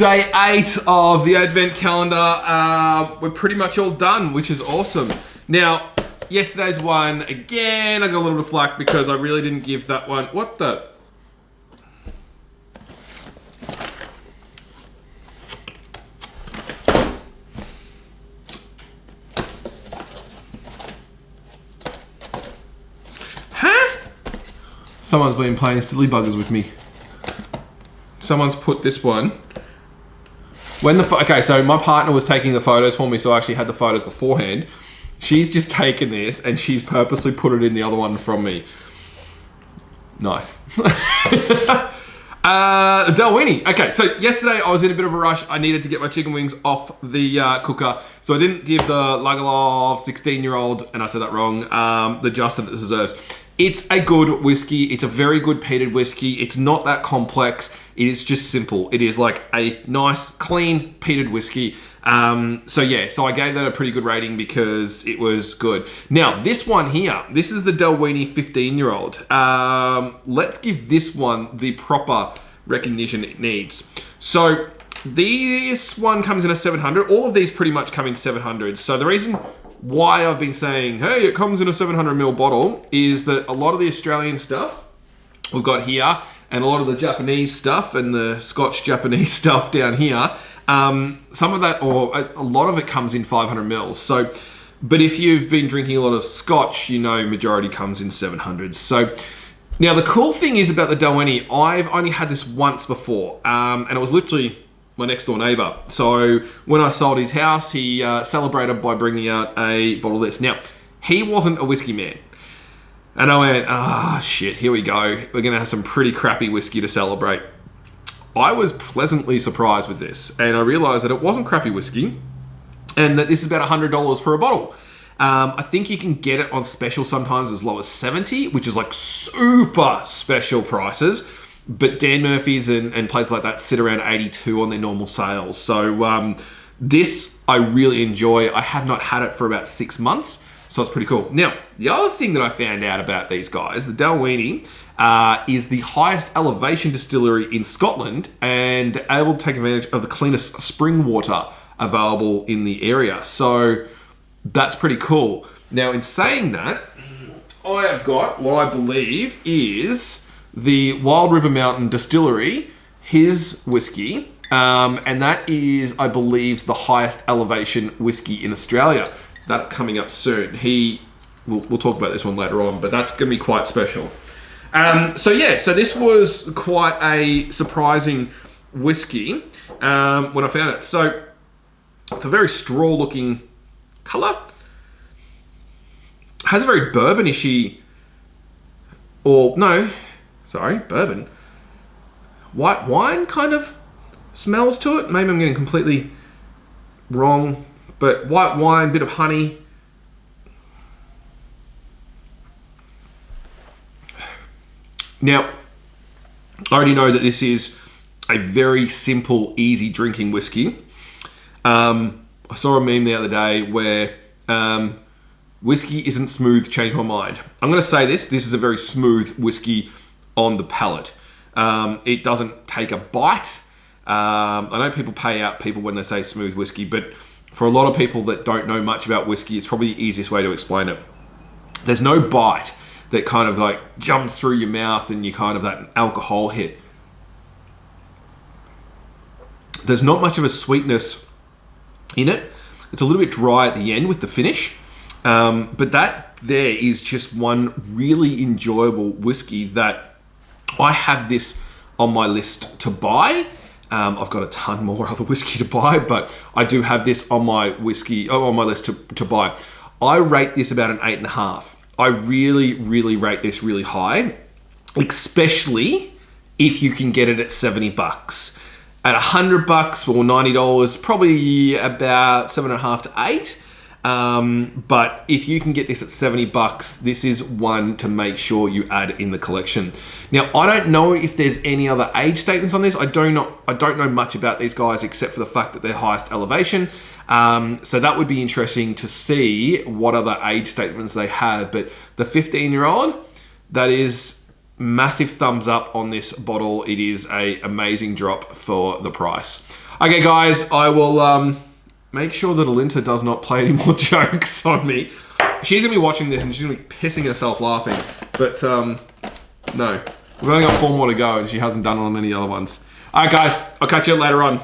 Day 8 of the Advent calendar. We're pretty much all done, which is awesome. Now, yesterday's one, again, I got a little bit of flack because I really didn't give that one. What the? Huh? Someone's been playing silly buggers with me. Someone's put this one. Okay, so my partner was taking the photos for me, so I actually had the photos beforehand. She's just taken this and she's purposely put it in the other one from me. Nice. Dalwhinnie. Okay, so yesterday I was in a bit of a rush. I needed to get my chicken wings off the cooker, so I didn't give the Lagerlof 16-year-old, and I said that wrong, the justice it deserves. It's a good whiskey. It's a very good peated whiskey. It's not that complex. It is just simple. It is like a nice, clean, peated whiskey. So I gave that a pretty good rating because it was good. Now, this one here, this is the Dalwhinnie 15-year-old. Let's give this one the proper recognition it needs. So this one comes in a 700. All of these pretty much come in 700. So the reason why I've been saying, hey, it comes in a 700ml bottle is that a lot of the Australian stuff we've got here and a lot of the Japanese stuff and the Scotch-Japanese stuff down here, some of that, or a lot of it comes in 500 mils. So, but if you've been drinking a lot of Scotch, you know majority comes in 700s. So now the cool thing is about the Dalwhinnie, I've only had this once before, and it was literally my next door neighbour. So when I sold his house, he celebrated by bringing out a bottle of this. Now, he wasn't a whiskey man. And I went, shit, here we go. We're going to have some pretty crappy whiskey to celebrate. I was pleasantly surprised with this. And I realised that it wasn't crappy whiskey and that this is about $100 for a bottle. I think you can get it on special sometimes as low as 70, which is like super special prices. But Dan Murphy's and places like that sit around 82 on their normal sales. So this I really enjoy. I have not had it for about 6 months. So it's pretty cool. Now, the other thing that I found out about these guys, the Dalwhinnie, is the highest elevation distillery in Scotland and able to take advantage of the cleanest spring water available in the area. So that's pretty cool. Now, in saying that, I have got what I believe is the Wild River Mountain Distillery, his whiskey, and that is, I believe, the highest elevation whiskey in Australia. That coming up soon. We'll talk about this one later on, but that's going to be quite special. So this was quite a surprising whiskey when I found it. So it's a very straw-looking colour. Has a very bourbon-ishy, bourbon. White wine kind of smells to it. Maybe I'm getting completely wrong. But white wine, bit of honey. Now, I already know that this is a very simple, easy drinking whiskey. I saw a meme the other day where whiskey isn't smooth, changed my mind. I'm going to say this is a very smooth whiskey on the palate. It doesn't take a bite. I know people pay out people when they say smooth whiskey, but for a lot of people that don't know much about whiskey, it's probably the easiest way to explain it. There's no bite that kind of like jumps through your mouth and you kind of that alcohol hit. There's not much of a sweetness in it. It's a little bit dry at the end with the finish. But that there is just one really enjoyable whiskey that I have this on my list to buy. I've got a ton more other whiskey to buy, but I do have this on my list to buy. I rate this about an 8.5. I really, really rate this really high, especially if you can get it at $70. At $100 or $90, probably about 7.5 to 8. But if you can get this at $70, this is one to make sure you add in the collection. Now, I don't know if there's any other age statements on this. I don't know much about these guys except for the fact that they're highest elevation. So that would be interesting to see what other age statements they have. But the 15-year-old, that is massive thumbs up on this bottle. It is an amazing drop for the price. Okay, guys, I will make sure that Alinta does not play any more jokes on me. She's gonna be watching this and she's gonna be pissing herself laughing. But no, we've only got 4 more to go and she hasn't done it on any other ones. All right, guys, I'll catch you later on.